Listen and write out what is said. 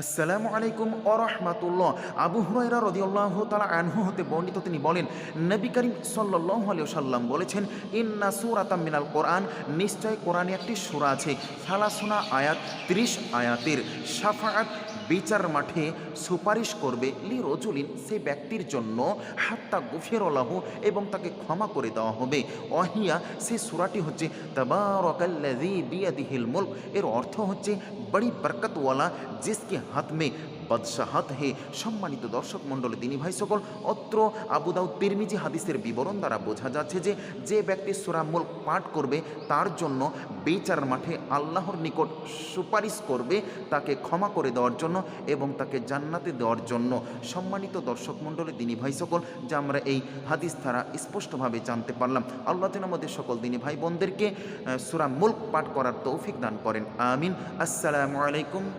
আসসালামু আলাইকুম ওয়া রাহমাতুল্লাহ। আবু হুরায়রা রাদিয়াল্লাহু তাআলা আনহু হতে বর্ণিত, তিনি বলেন, নবী করিম সাল্লাল্লাহু আলাইহি ওয়াসাল্লাম বলেছেন, ইন্না সূরাতাম মিনাল কোরআন, নিশ্চয় কোরআনে একটি সূরা আছে, সালাসুনা আয়াত, ৩০ আয়াতের, শাফাআত, বিচার মাঠে সুপারিশ করবে, লি রজুলিন, সে ব্যক্তির জন্য, হাত্তা গুফিরা লাহু, এবং তাকে ক্ষমা করে দেওয়া হবে। ওয়াহিয়া, সে সূরাটি হচ্ছে তাবারাকাল্লাযী বিয়াদিহিল মুলক, এর অর্থ হচ্ছে বড়ি বরকতওয়ালা, জিসকে হাত মে বাদশাহাত হে। সম্মানিত দর্শক মণ্ডলী, দিনী ভাই সকল, অত্র আবু দাউদ তিরমিজি হাদিসের বিবরণ দ্বারা বোঝা যাচ্ছে যে যে ব্যক্তি সূরা মুলক পাঠ করবে তার জন্য বিচার মাঠে আল্লাহর নিকট সুপারিশ করবে তাকে ক্ষমা করে দেওয়ার জন্য এবং তাকে জান্নাতে দেওয়ার জন্য। সম্মানিত দর্শক মণ্ডলী, দিনী ভাই সকল, যা আমরা এই হাদিস দ্বারা স্পষ্টভাবে জানতে পারলাম। আল্লাহ যেন আমাদের সকল দিনী ভাই বোনদেরকে সূরা মুলক পাঠ করার তৌফিক দান করেন, আমিন। আসসালামু আলাইকুম।